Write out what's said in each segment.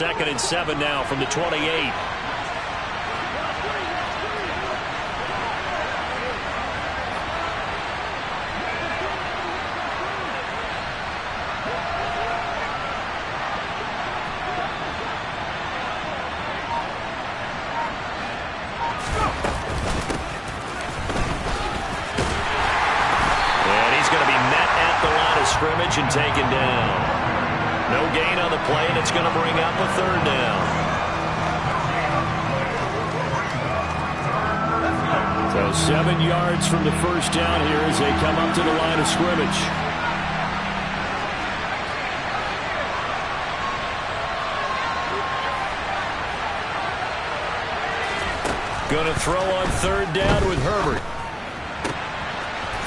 2nd and 7 now from the 28. Scrimmage and taken down. No gain on the play, and it's going to bring up a 3rd down. So 7 yards from the first down here as they come up to the line of scrimmage. Going to throw on 3rd down with Herbert.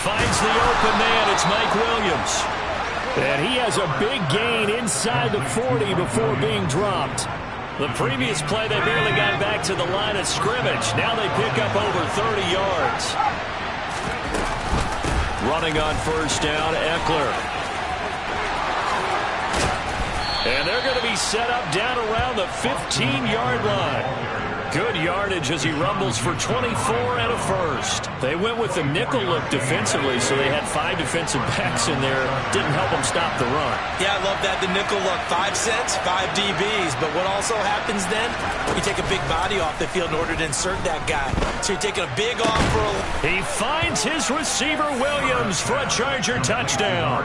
Finds the open man. It's Mike Williams. And he has a big gain inside the 40 before being dropped. The previous play, they barely got back to the line of scrimmage. Now they pick up over 30 yards. Running on 1st down, Eckler. And they're going to be set up down around the 15-yard line. Good yardage as he rumbles for 24 and a 1st. They went with the nickel look defensively, so they had 5 defensive backs in there. Didn't help them stop the run. Yeah, I love that, the nickel look. 5 sets, 5 DBs. But what also happens then, you take a big body off the field in order to insert that guy. So you're taking a big off for a... He finds his receiver, Williams, for a Charger touchdown.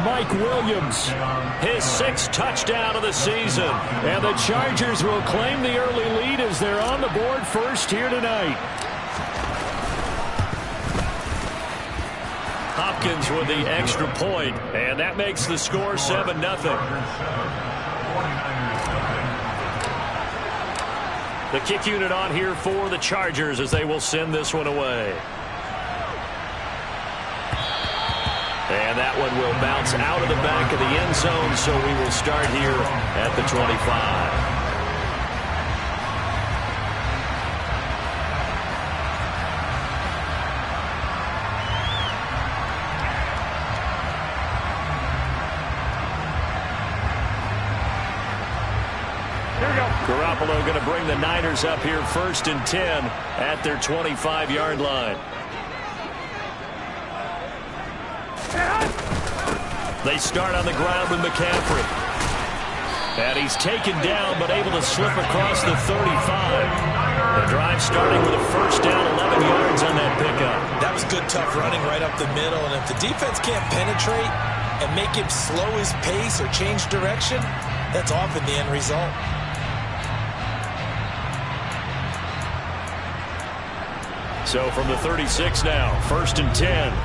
Mike Williams, his 6th touchdown of the season. And the Chargers will claim the early lead as they're on the board first here tonight. Hopkins with the extra point, and that makes the score 7-0. The kick unit on here for the Chargers as they will send this one away. And that one will bounce out of the back of the end zone, so we will start here at the 25. Garoppolo going to bring the Niners up here 1st and 10 at their 25-yard line. They start on the ground with McCaffrey. And he's taken down but able to slip across the 35. The drive starting with a 1st down, 11 yards on that pickup. That was good, tough running right up the middle. And if the defense can't penetrate and make him slow his pace or change direction, that's often the end result. So from the 36 now, 1st and 10.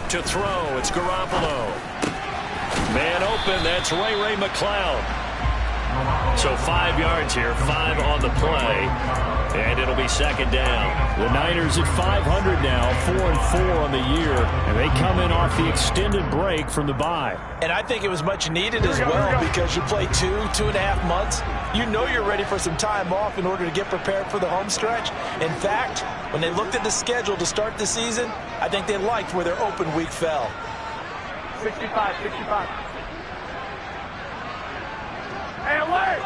To throw, it's Garoppolo. Man open, that's Ray McCloud. So 5 yards here, 5 on the play, and it'll be 2nd down. The Niners at 500 now, 4-4 on the year, and they come in off the extended break from the bye. And I think it was much needed as well because you play 2.5 months. You know you're ready for some time off in order to get prepared for the home stretch. In fact, when they looked at the schedule to start the season, I think they liked where their open week fell. 65. Hey, alert!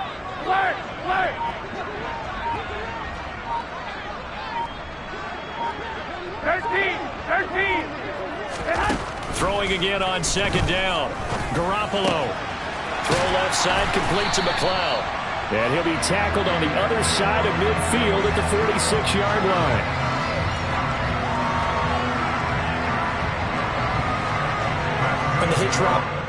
13! Throwing again on 2nd down. Garoppolo. Throw left side, complete to McCloud. And he'll be tackled on the other side of midfield at the 46-yard line. And the hitch route.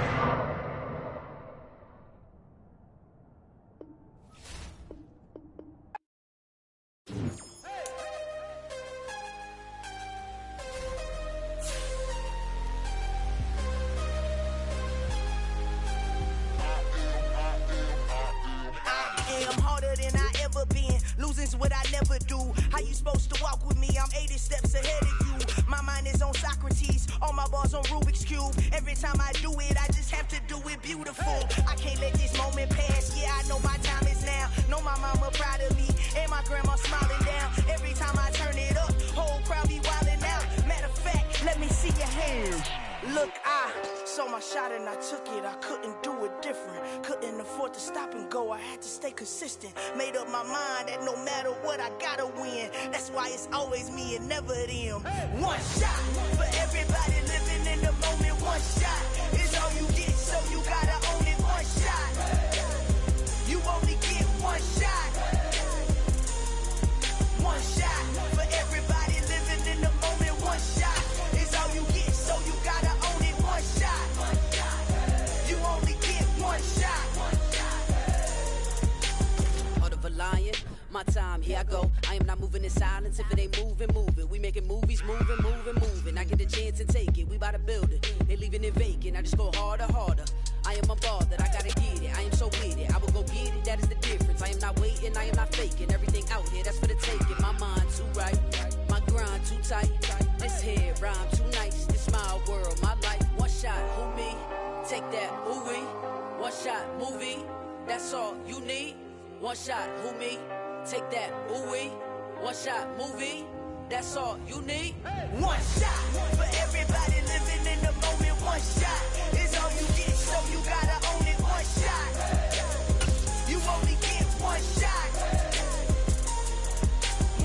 Losing's what I never do. How you supposed to walk with me? I'm 80 steps ahead of you. My mind is on Socrates, all my bars on Rubik's Cube. Every time I do it, I just have to do it beautiful. I can't let this moment pass, yeah, I know my time is now. Know my mama proud of me, and my grandma smiling down. Every time I turn it up, whole crowd be wildin' out. Matter of fact, let me see your hands. Look, I saw my shot and I took it. I couldn't do it different. Couldn't afford to stop and go. I had to stay consistent. Made up my mind that no matter what, I gotta win. That's why it's always me and never them. One shot for everybody living in the moment. One shot is all you get, so you gotta own it. One shot. You only get one shot. One shot for everybody living in the moment. One shot is all you get, so you gotta own it. One shot. You only get one shot. Heart of a lion, my time, here I go. I am not moving in silence. If it ain't moving, move it. We making movies, moving. I get a chance and take it. We bout to build it. They leaving it vacant. I just go harder. I am a ball that I gotta get it. I am so with it. I will go get it. That is the difference. I am not waiting. I am not faking. Everything out here, that's for the taking. My mind too right. My grind too tight. This here rhyme too nice. This my world, my life. One shot, who me? Take that, who we? One shot, movie. That's all you need. One shot, who me? Take that, who we? One shot, movie. That's all you need. One shot for everybody living in the moment. One shot is all you get, so you gotta own it. One shot. You only get one shot.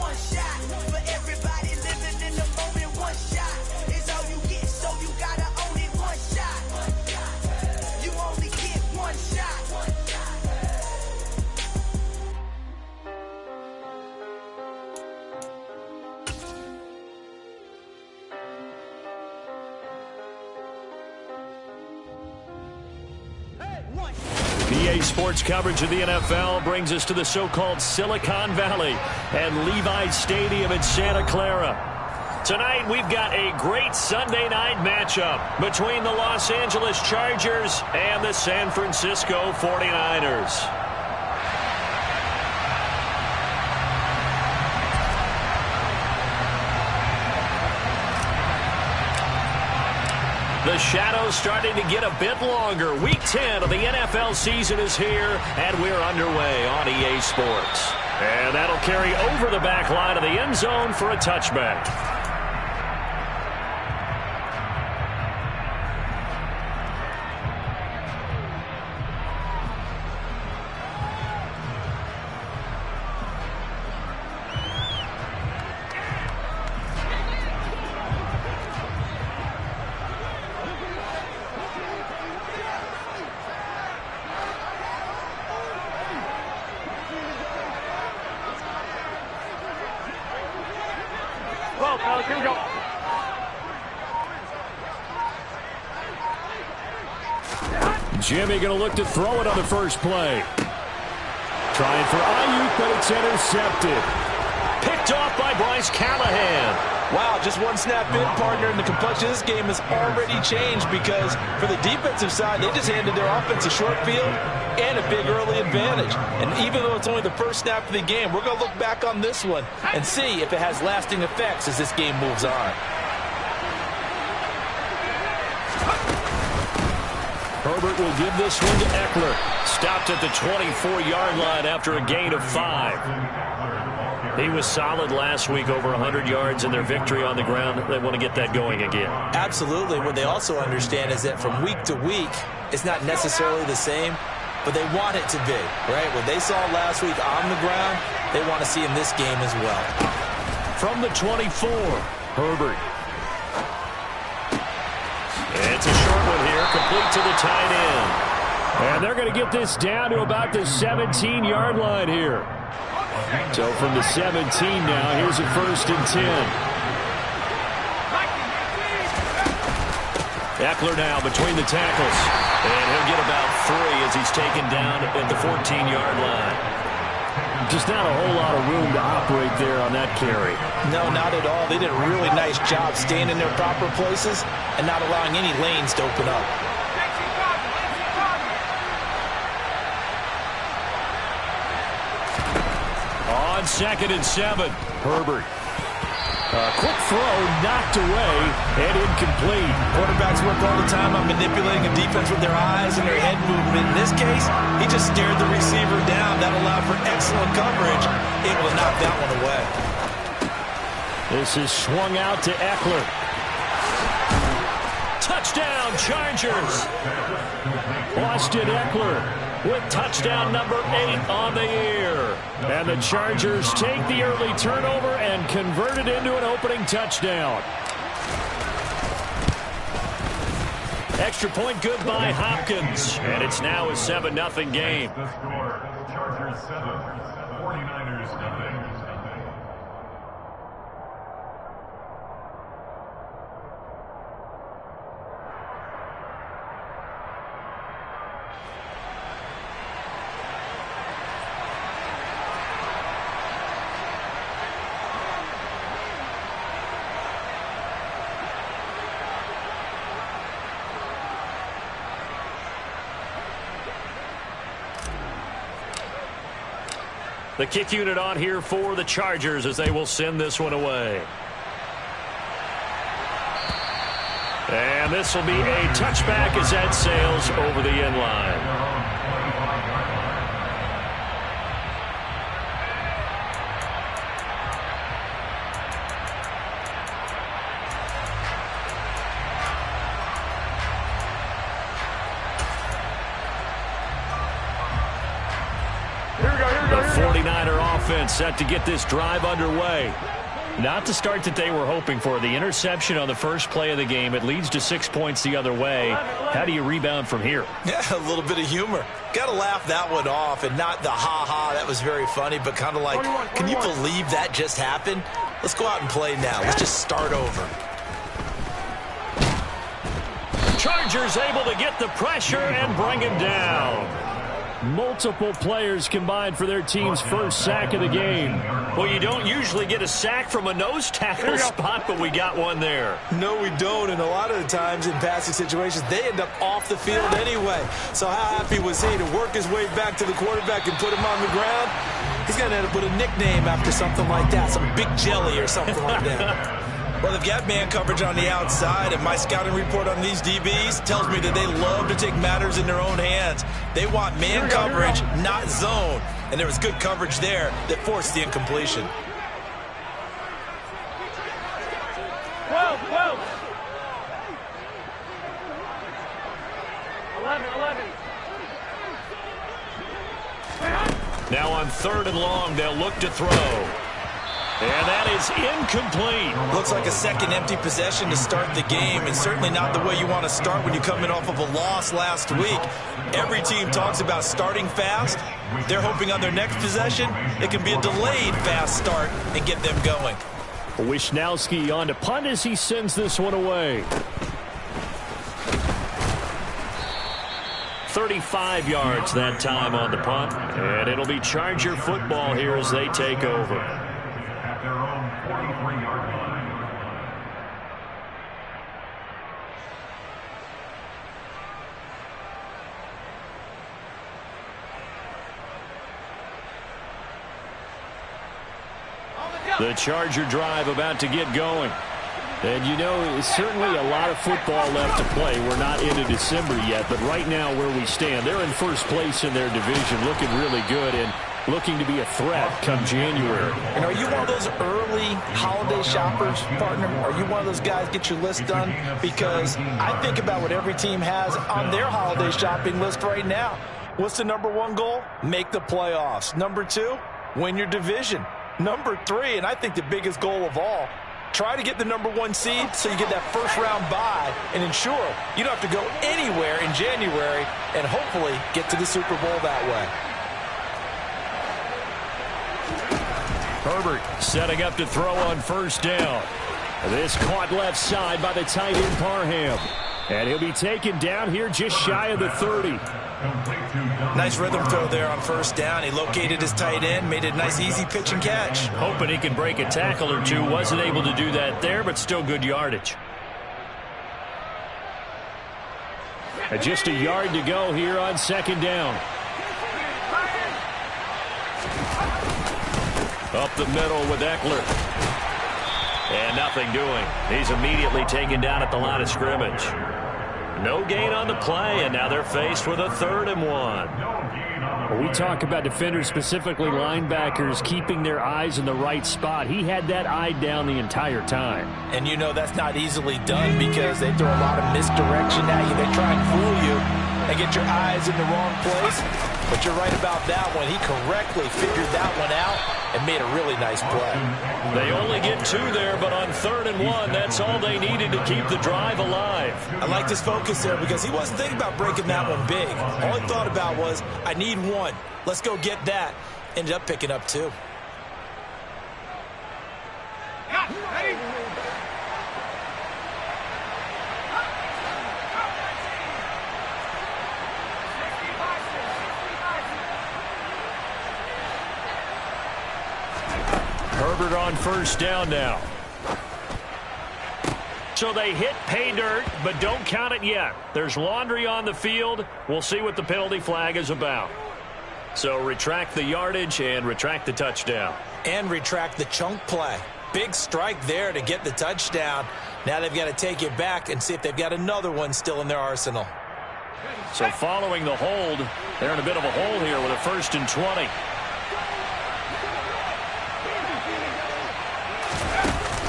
One shot for everybody living in the moment. One shot is all you get, so you gotta own it. One shot. You only get one shot. PA Sports coverage of the NFL brings us to the so-called Silicon Valley and Levi's Stadium in Santa Clara. Tonight, we've got a great Sunday night matchup between the Los Angeles Chargers and the San Francisco 49ers. The shadow's starting to get a bit longer. Week 10 of the NFL season is here, and we're underway on EA Sports. And that'll carry over the back line of the end zone for a touchback. Here we go. Jimmy going to look to throw it on the first play. Trying for Ayuk, but it's intercepted. Picked off by Bryce Callahan. Wow, just one snap in, partner, and the complexion of this game has already changed because for the defensive side, they just handed their offense a short field and a big early advantage. And even though it's only the first snap of the game, we're going to look back on this one and see if it has lasting effects as this game moves on. Herbert will give this one to Eckler. Stopped at the 24-yard line after a gain of 5. He was solid last week, over 100 yards in their victory on the ground. They want to get that going again. Absolutely. What they also understand is that from week to week, it's not necessarily the same, but they want it to be, right? What they saw last week on the ground, they want to see in this game as well. From the 24, Herbert. It's a short one here, complete to the tight end. And they're going to get this down to about the 17-yard line here. So from the 17 now, here's a 1st and 10. Eckler now between the tackles. And he'll get about 3 as he's taken down at the 14-yard line. Just not a whole lot of room to operate there on that carry. No, not at all. They did a really nice job staying in their proper places and not allowing any lanes to open up. On 2nd and 7, Herbert. Quick throw knocked away and incomplete. Quarterbacks work all the time on manipulating a defense with their eyes and their head movement. In this case, he just stared the receiver down. That allowed for excellent coverage, able to knock that one away. This is swung out to Eckler. Touchdown, Chargers. Austin Eckler with touchdown number 8 on the year. And the Chargers take the early turnover and convert it into an opening touchdown. Extra point good by Hopkins. And it's now a 7-0 game. The score, Chargers 7, 49ers nothing. The kick unit on here for the Chargers as they will send this one away. And this will be a touchback as that sails over the end line. The 49er offense set to get this drive underway. Not the start that they were hoping for. The interception on the first play of the game. It leads to 6 points the other way. How do you rebound from here? Yeah, a little bit of humor. Got to laugh that one off, and not the ha-ha. That was very funny, but kind of like, can you believe that just happened? Let's go out and play now. Let's just start over. Chargers able to get the pressure and bring him down. Multiple players combined for their team's first sack of the game. Well, you don't usually get a sack from a nose tackle spot, but we got one there. No, we don't, and a lot of the times in passing situations, they end up off the field anyway. So how happy was he to work his way back to the quarterback and put him on the ground? He's going to end up with a nickname after something like that, some Big Jelly or something like that. Well, they've got man coverage on the outside, and my scouting report on these DBs tells me that they love to take matters in their own hands. They want man coverage, not zone. And there was good coverage there that forced the incompletion. 12. 11. Now on 3rd and long, they'll look to throw. And that is incomplete. Looks like a second empty possession to start the game, and certainly not the way you want to start when you're coming off of a loss last week. Every team talks about starting fast. They're hoping on their next possession it can be a delayed fast start and get them going. Wisnowski on to punt as he sends this one away. 35 yards that time on the punt, and it'll be Charger football here as they take over. At their own 43-yard line. The Charger drive about to get going. And you know, there's certainly a lot of football left to play. We're not into December yet, but right now where we stand, they're in first place in their division, looking really good and looking to be a threat come January. And are you one of those early holiday shoppers, partner? Are you one of those guys get your list done? Because I think about what every team has on their holiday shopping list right now. What's the #1 goal? Make the playoffs. #2, win your division. #3, and I think the biggest goal of all, try to get the #1 seed so you get that first-round bye and ensure you don't have to go anywhere in January and hopefully get to the Super Bowl that way. Herbert setting up to throw on first down. This caught left side by the tight end Parham. And he'll be taken down here just shy of the 30. Nice rhythm throw there on first down. He located his tight end, made a nice easy pitch and catch. Hoping he can break a tackle or two. Wasn't able to do that there, but still good yardage. And just a yard to go here on second down. Up the middle with Eckler. And nothing doing. He's immediately taken down at the line of scrimmage. No gain on the play, and now they're faced with a 3rd and 1. Well, we talk about defenders, specifically linebackers, keeping their eyes in the right spot. He had that eye down the entire time. And you know that's not easily done because they throw a lot of misdirection at you. They try and fool you and get your eyes in the wrong place. But you're right about that one. He correctly figured that one out and made a really nice play. They only get 2 there, but on 3rd and 1, that's all they needed to keep the drive alive. I liked his focus there because he wasn't thinking about breaking that one big. All he thought about was, I need 1. Let's go get that. Ended up picking up 2. Herbert on 1st down now. So they hit pay dirt, but don't count it yet. There's laundry on the field. We'll see what the penalty flag is about. So retract the yardage and retract the touchdown. And retract the chunk play. Big strike there to get the touchdown. Now they've got to take it back and see if they've got another one still in their arsenal. So following the hold, they're in a bit of a hole here with a 1st and 20.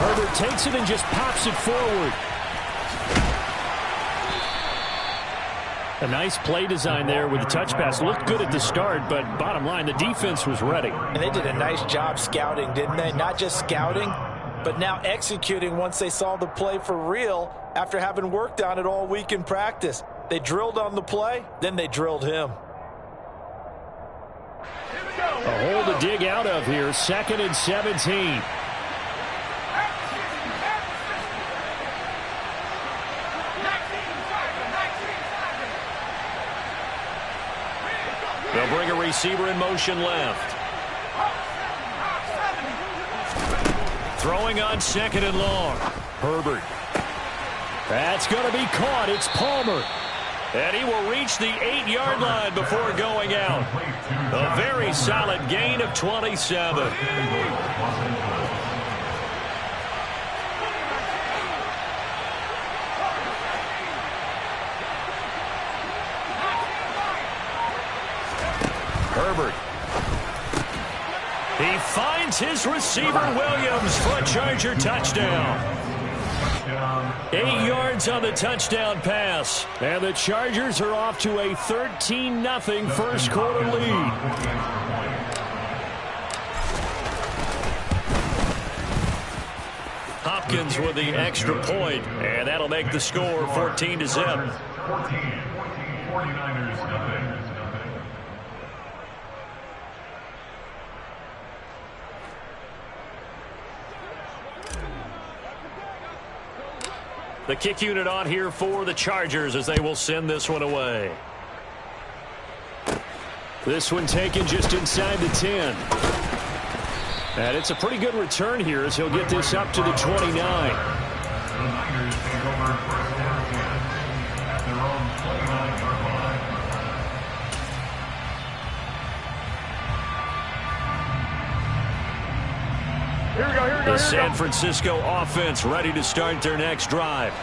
Herbert takes it and just pops it forward. A nice play design there with the touch pass. Looked good at the start, but bottom line, the defense was ready. And they did a nice job scouting, didn't they? Not just scouting, but now executing once they saw the play for real after having worked on it all week in practice. They drilled on the play, then they drilled him. A hole to dig out of here. 2nd and 17. They'll bring a receiver in motion left. Throwing on 2nd and long. Herbert. That's going to be caught. It's Palmer. And he will reach the 8-yard line before going out. A very solid gain of 27. Herbert. He finds his receiver, Williams, for a Charger touchdown. 8 yards on the touchdown pass. And the Chargers are off to a 13-0 first quarter lead. Hopkins with the extra point, and that'll make the score 14-0. 49ers nothing. The kick unit on here for the Chargers as they will send this one away. This one taken just inside the 10. And it's a pretty good return here as he'll get this up to the 29. The Niners take over first down at their own 29-yard line. Here we go. The San Francisco offense ready to start their next drive.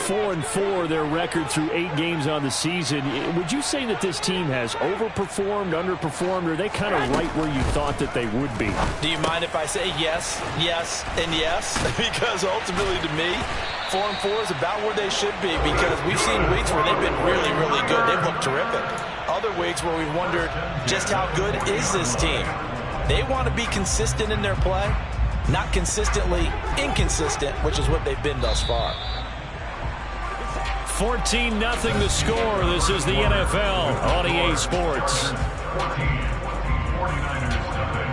4-4 their record through 8 games on the season. Would you say that this team has overperformed, underperformed, or are they kind of right where you thought that they would be? Do you mind if I say yes, yes, and yes? Because ultimately to me, 4-4 is about where they should be because we've seen weeks where they've been really, really good. They've looked terrific. Other weeks where we wondered just how good is this team. They want to be consistent in their play, not consistently inconsistent, which is what they've been thus far. 14-0 the score. This is the NFL on EA Sports. 49ers nothing.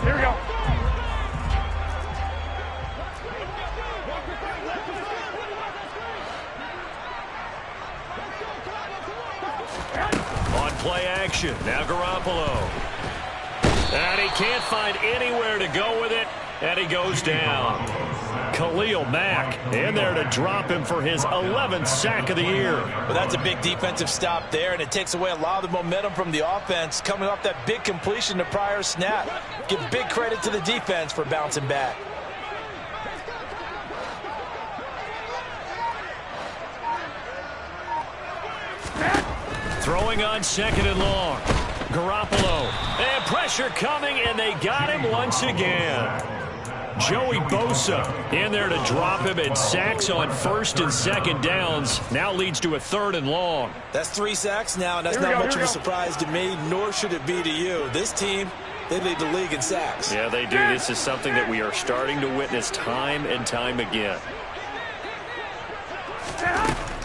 Here we go. On play action, now Garoppolo. And he can't find anywhere to go with it, and he goes down. Khalil Mack in there to drop him for his 11th sack of the year. Well, that's a big defensive stop there, and it takes away a lot of the momentum from the offense coming off that big completion the prior snap. Give big credit to the defense for bouncing back. Throwing on 2nd and long. Garoppolo. And pressure coming, and they got him once again. Joey Bosa in there to drop him, and sacks on 1st and 2nd downs now leads to a 3rd and long. That's 3 sacks now, and that's not much of a surprise to me, nor should it be to you. This team, they lead the league in sacks. Yeah, they do. This is something that we are starting to witness time and time again.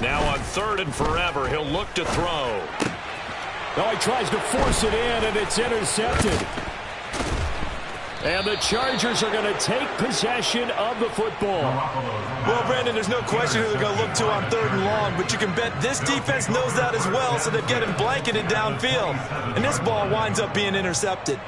Now on 3rd and forever, he'll look to throw. Oh, he tries to force it in, and it's intercepted. And the Chargers are going to take possession of the football. Well, Brandon, there's no question who they're going to look to on 3rd and long, but you can bet this defense knows that as well, so they're getting blanketed downfield. And this ball winds up being intercepted.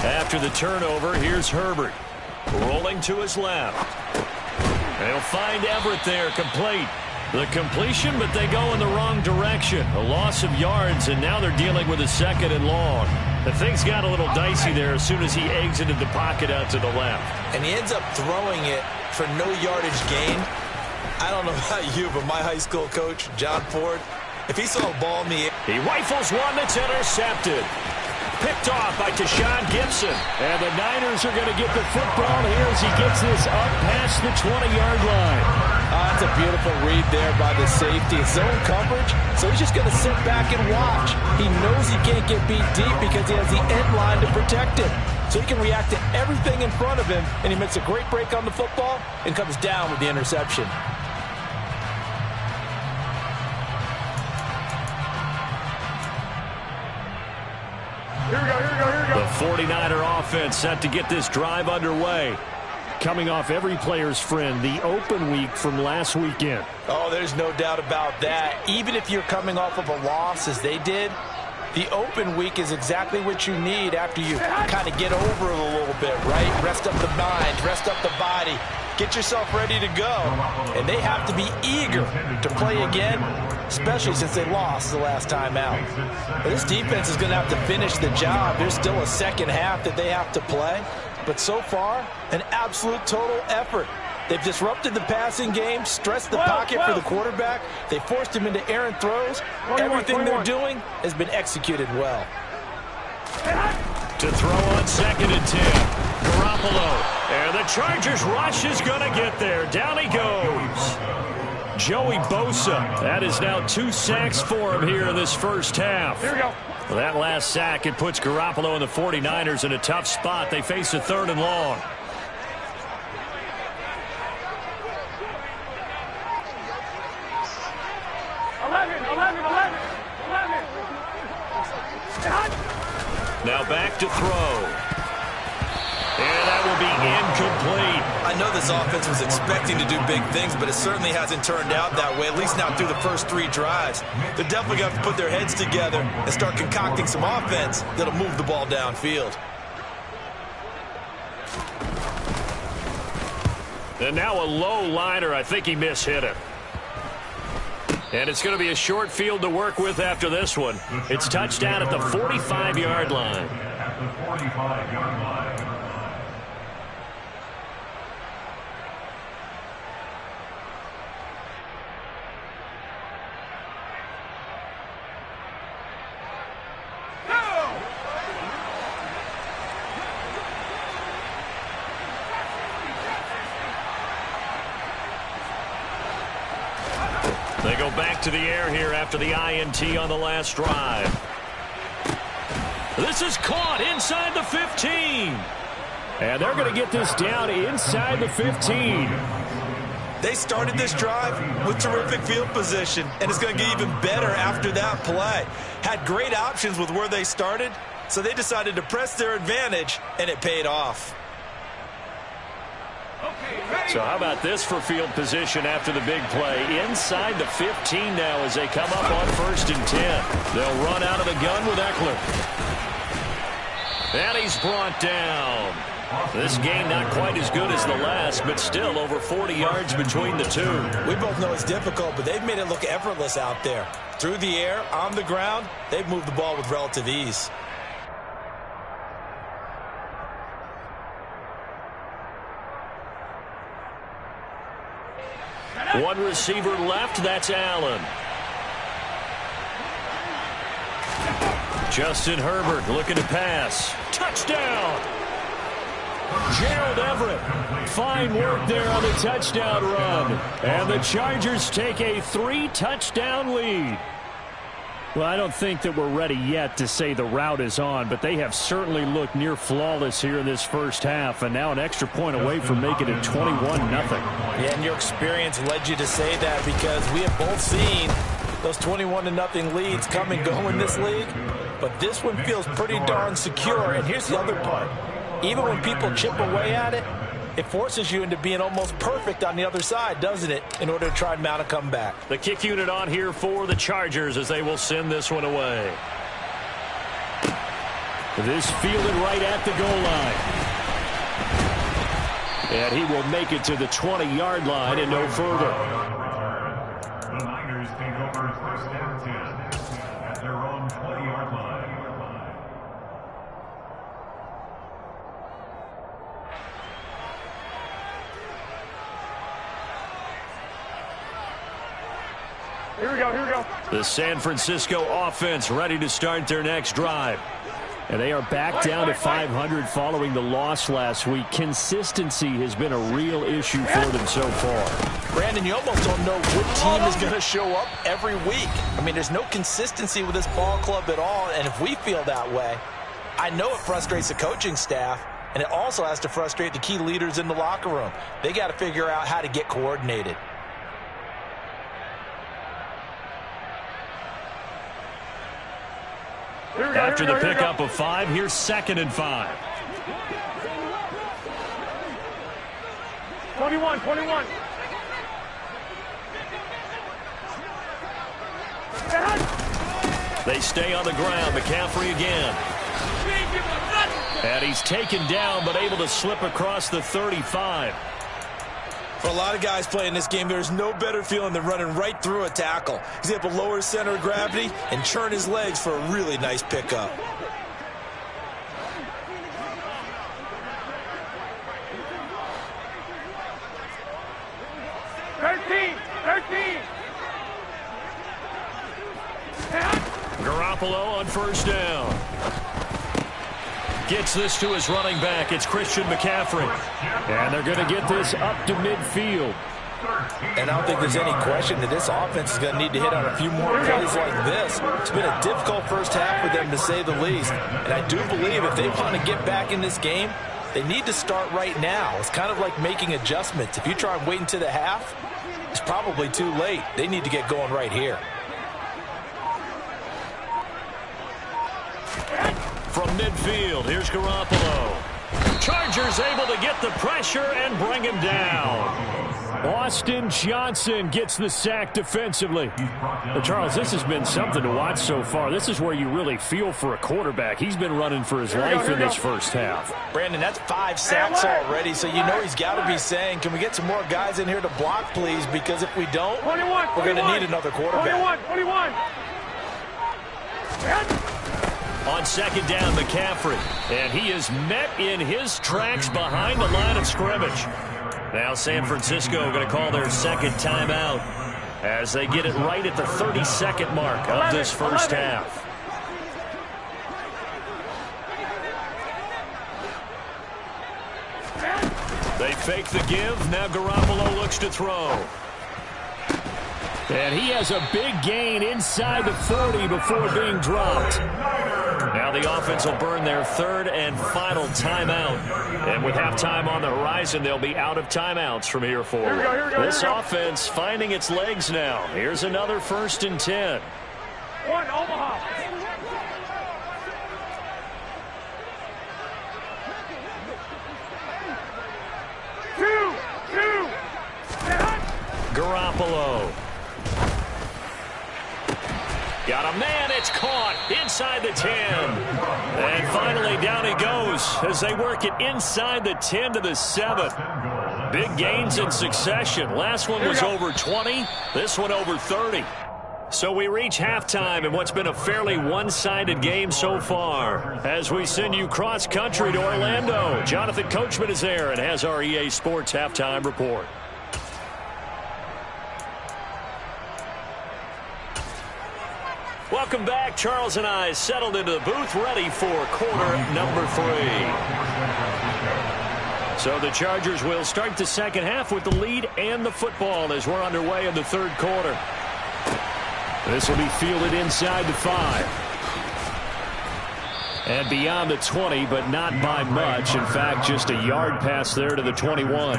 After the turnover, here's Herbert. Rolling to his left. They'll find Everett there, complete. The completion, but they go in the wrong direction. A loss of yards, and now they're dealing with a 2nd and long. The things got a little dicey there as soon as he exited the pocket out to the left. And he ends up throwing it for no yardage gain. I don't know about you, but my high school coach, John Ford, if he saw a ball in the air, he rifles one that's intercepted. Picked off by Tashawn Gibson. And the Niners are going to get the football here as he gets this up past the 20-yard line. That's a beautiful read there by the safety. It's zone coverage, so he's just going to sit back and watch. He knows he can't get beat deep because he has the end line to protect him. So he can react to everything in front of him, and he makes a great break on the football and comes down with the interception. Here we go. The 49er offense set to get this drive underway. Coming off every player's friend, the open week from last weekend. Oh, there's no doubt about that. Even if you're coming off of a loss as they did, the open week is exactly what you need after you kind of get over it a little bit, right? Rest up the mind, rest up the body, get yourself ready to go. And they have to be eager to play again, especially since they lost the last time out. But this defense is going to have to finish the job. There's still a second half that they have to play. But so far, an absolute total effort. They've disrupted the passing game, stressed the pocket for the quarterback. They forced him into errant throws. Everything they're doing has been executed well. To throw on 2nd and 10. Garoppolo. And the Chargers rush is going to get there. Down he goes. Joey Bosa. That is now 2 sacks for him here in this first half. Here we go. Well, that last sack, it puts Garoppolo and the 49ers in a tough spot. They face a 3rd and long. Now back to throw. And that will be incomplete. I know this offense was expecting to do big things, but it certainly hasn't turned out that way, at least not through the first 3 drives. They're definitely going to have to put their heads together and start concocting some offense that'll move the ball downfield. And now a low liner. I think he mishit it. And it's going to be a short field to work with after this one. It's touchdown at the 45-yard line. At the 45-yard line. They go back to the air here after the INT on the last drive. This is caught inside the 15. And they're going to get this down inside the 15. They started this drive with terrific field position, and it's going to get even better after that play. Had great options with where they started, so they decided to press their advantage, and it paid off. So how about this for field position after the big play? Inside the 15 now as they come up on 1st and 10. They'll run out of the gun with Eckler. And he's brought down. This game not quite as good as the last, but still over 40 yards between the two. We both know it's difficult, but they've made it look effortless out there. Through the air, on the ground, they've moved the ball with relative ease. One receiver left, that's Allen. Justin Herbert looking to pass. Touchdown! Gerald Everett. Fine work there on the touchdown run. And the Chargers take a 3-touchdown lead. Well, I don't think that we're ready yet to say the route is on, but they have certainly looked near flawless here in this first half, and now an extra point away from making it 21-0. Yeah, and your experience led you to say that because we have both seen those 21-0 leads come and go in this league, but this one feels pretty darn secure. And here's the other part. Even when people chip away at it, it forces you into being almost perfect on the other side, doesn't it, in order to try and mount a comeback. The kick unit on here for the Chargers as they will send this one away. This fielded right at the goal line. And he will make it to the 20-yard line and no further. The Niners take over 1st and 10 at their own 20-yard line. Here we go, here we go. The San Francisco offense ready to start their next drive. And they are back down to 500 following the loss last week. Consistency has been a real issue for them so far. Brandon, you almost don't know what team is going to show up every week. I mean, there's no consistency with this ball club at all, and if we feel that way, I know it frustrates the coaching staff, and it also has to frustrate the key leaders in the locker room. They got to figure out how to get coordinated. After the pickup of 5, here's 2nd and 5. 21, 21. They stay on the ground. McCaffrey again. And he's taken down, but able to slip across the 35. For a lot of guys playing this game, there's no better feeling than running right through a tackle. He's able to lower his center of gravity and churn his legs for a really nice pickup. Garoppolo on 1st down. Gets this to his running back. It's Christian McCaffrey. And they're going to get this up to midfield. And I don't think there's any question that this offense is going to need to hit on a few more plays like this. It's been a difficult first half for them, to say the least. And I do believe if they want to get back in this game, they need to start right now. It's kind of like making adjustments. If you try and wait until the half, it's probably too late. They need to get going right here. From midfield, here's Garoppolo. Chargers able to get the pressure and bring him down. Austin Johnson gets the sack defensively. But Charles, this has been something to watch so far. This is where you really feel for a quarterback. He's been running for his life in this first half. Brandon, that's 5 sacks already, so you know he's got to be saying, can we get some more guys in here to block, please? Because if we don't, we're going to need another quarterback. 21. On 2nd down, McCaffrey. And he is met in his tracks behind the line of scrimmage. Now San Francisco going to call their 2nd timeout as they get it right at the 32nd mark of this first half. They fake the give. Now Garoppolo looks to throw. And he has a big gain inside the 30 before being dropped. Now the offense will burn their 3rd and final timeout. And with halftime on the horizon, they'll be out of timeouts from here forward. This offense finding its legs now. Here's another 1st and 10. 1, Omaha. 2. Garoppolo. Got a man, it's caught inside the 10. And finally down he goes as they work it inside the 10 to the 7. Big gains in succession. Last one was over 20. This one over 30. So we reach halftime in what's been a fairly one-sided game so far. As we send you cross-country to Orlando, Jonathan Coachman is there and has our EA Sports halftime report. Welcome back. Charles and I settled into the booth, ready for quarter number 3. So the Chargers will start the second half with the lead and the football as we're underway in the third quarter. This will be fielded inside the 5. And beyond the 20, but not by much. In fact, just a yard pass there to the 21.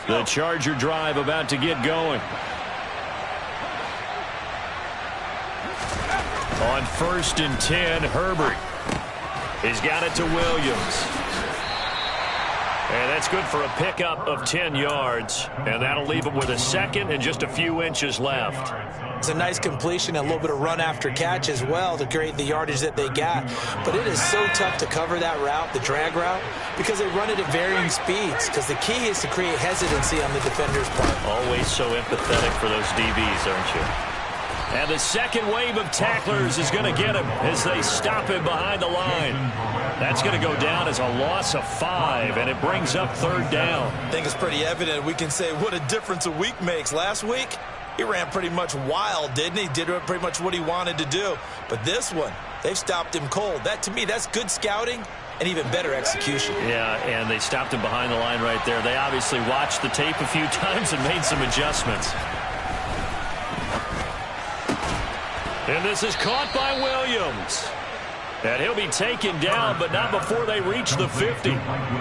The Charger drive about to get going. On 1st and 10, Herbert. He's got it to Williams. And that's good for a pickup of 10 yards. And that'll leave him with a second and just a few inches left. It's a nice completion, a little bit of run after catch as well to create the yardage that they got. But it is so tough to cover that route, the drag route, because they run it at varying speeds. Because the key is to create hesitancy on the defender's part. Always so empathetic for those DBs, aren't you? And the second wave of tacklers is going to get him as they stop him behind the line. That's going to go down as a loss of 5, and it brings up 3rd down. I think it's pretty evident. We can say what a difference a week makes. Last week, he ran pretty much wild, didn't he? Did pretty much what he wanted to do. But this one, they've stopped him cold. That, to me, that's good scouting and even better execution. Yeah, and they stopped him behind the line right there. They obviously watched the tape a few times and made some adjustments. And this is caught by Williams. And he'll be taken down, but not before they reach the 50.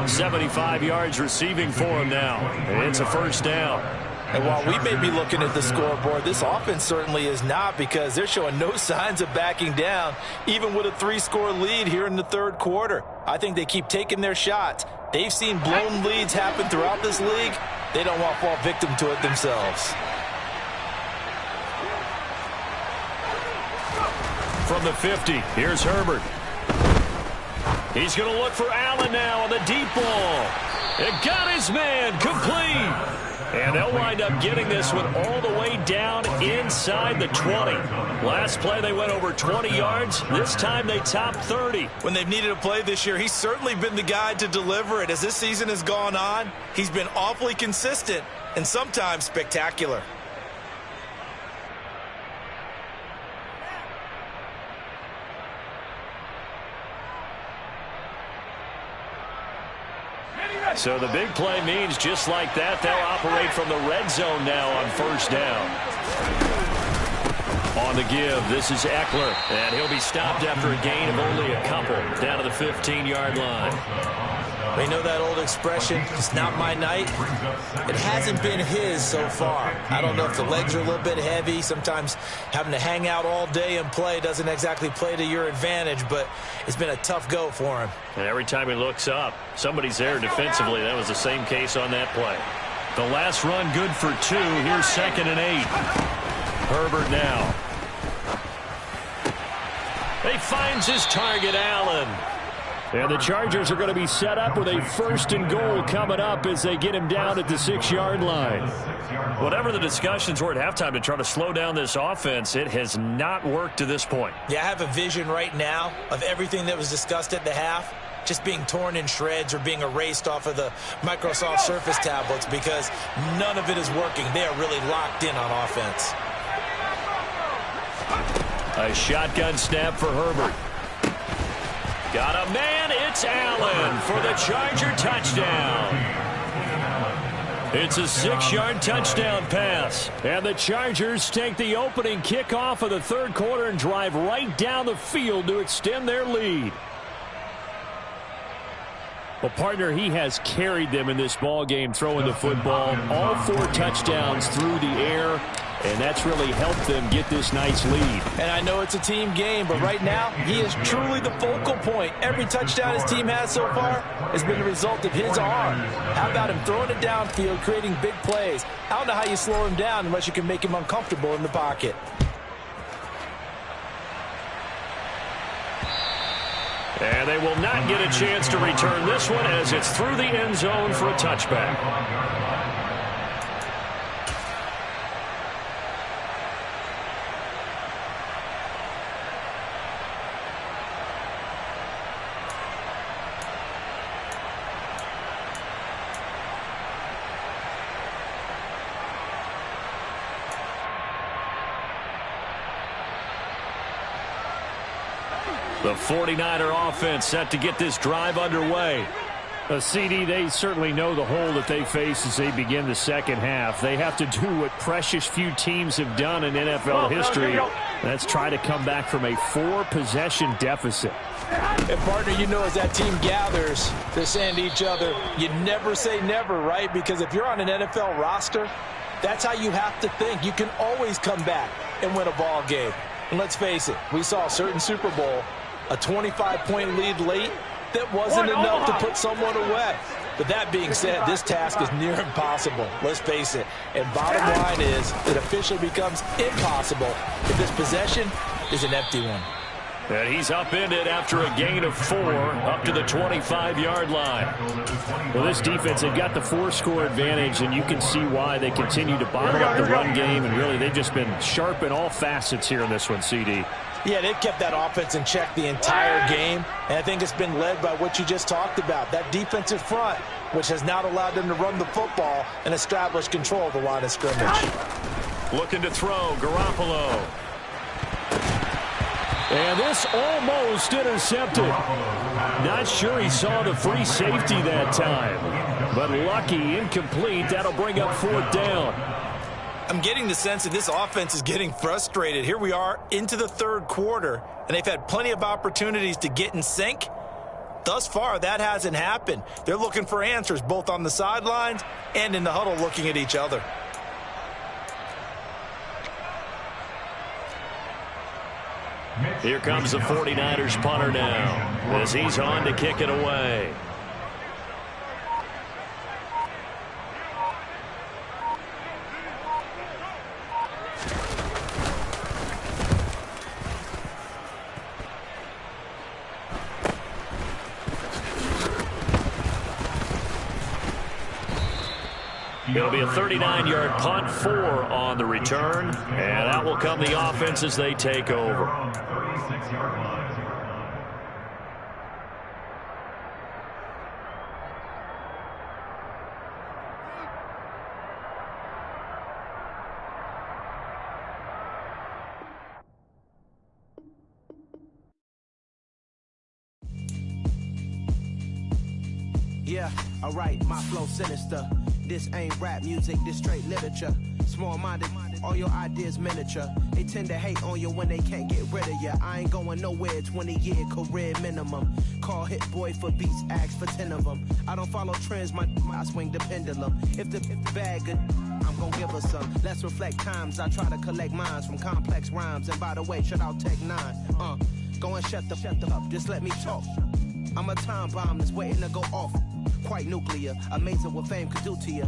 75 yards receiving for him now. And it's a 1st down. And while we may be looking at the scoreboard, this offense certainly is not, because they're showing no signs of backing down, even with a 3-score lead here in the third quarter. I think they keep taking their shots. They've seen blown leads happen throughout this league. They don't want to fall victim to it themselves. From the 50, here's Herbert. He's going to look for Allen now on the deep ball. It got his man complete. And they'll wind up getting this one all the way down inside the 20. Last play, they went over 20 yards. This time, they topped 30. When they've needed a play this year, he's certainly been the guy to deliver it. As this season has gone on, he's been awfully consistent and sometimes spectacular. So the big play means just like that, they'll operate from the red zone now on 1st down. On the give, this is Eckler, and he'll be stopped after a gain of only a couple down to the 15-yard line. We know that old expression, it's not my night. It hasn't been his so far. I don't know if the legs are a little bit heavy. Sometimes having to hang out all day and play doesn't exactly play to your advantage, but it's been a tough go for him. And every time he looks up, somebody's there defensively. That was the same case on that play. The last run good for 2. Here's 2nd and 8. Herbert now. He finds his target, Allen. And the Chargers are going to be set up with a 1st and goal coming up as they get him down at the 6-yard line. Whatever the discussions were at halftime to try to slow down this offense, it has not worked to this point. Yeah, I have a vision right now of everything that was discussed at the half just being torn in shreds or being erased off of the Microsoft Surface tablets, because none of it is working. They are really locked in on offense. A shotgun snap for Herbert. Got a man, it's Allen for the Charger touchdown. It's a 6-yard touchdown pass. And the Chargers take the opening kickoff of the third quarter and drive right down the field to extend their lead. Well, partner, he has carried them in this ball game, throwing the football. All 4 touchdowns through the air. and that's really helped them get this nice lead. And I know it's a team game, but right now, he is truly the focal point. Every touchdown his team has so far has been the result of his arm. How about him throwing it downfield, creating big plays? I don't know how you slow him down unless you can make him uncomfortable in the pocket. And they will not get a chance to return this one as it's through the end zone for a touchback. The 49er offense set to get this drive underway. CD, they certainly know the hole that they face as they begin the second half. They have to do what precious few teams have done in NFL history. That's try to come back from a 4-possession deficit. And, partner, you know as that team gathers, they're saying to each other, you never say never, right? Because if you're on an NFL roster, that's how you have to think. You can always come back and win a ball game. And let's face it, we saw a certain Super Bowl, a 25-point lead late, that wasn't enough to put someone away. But that being said, this task is near impossible. Let's face it. And bottom line is, it officially becomes impossible if this possession is an empty one. And he's upended after a gain of 4 up to the 25-yard line. Well, this defense, they've got the 4-score advantage, and you can see why they continue to bottle up the run game, and really they've just been sharp in all facets here in this one, CD. Yeah, they've kept that offense in check the entire game, and I think it's been led by what you just talked about, that defensive front, which has not allowed them to run the football and establish control of the line of scrimmage. Looking to throw, Garoppolo. And this almost intercepted. Not sure he saw the free safety that time, but lucky, incomplete. That'll bring up 4th down. I'm getting the sense that this offense is getting frustrated. Here we are into the 3rd quarter, and they've had plenty of opportunities to get in sync. Thus far, that hasn't happened. They're looking for answers both on the sidelines and in the huddle looking at each other. Here comes the 49ers punter now as he's on to kick it away. It'll be a 39-yard punt, 4 on the return, and that will come the offense as they take over. 36-yard line. Yeah, alright, my flow sinister. This ain't rap music, this straight literature. Small-minded, all your ideas miniature. They tend to hate on you when they can't get rid of you. I ain't going nowhere, 20-year career minimum. Call Hit Boy for beats, ask for 10 of them. I don't follow trends, I swing the pendulum. If the bag good, I'm gonna give her some. Let's reflect times, I try to collect minds from complex rhymes. And by the way, shout out Tech 9. Go and shut the up, just let me talk. I'm a time bomb that's waiting to go off. Quite nuclear, amazing what fame could do to you.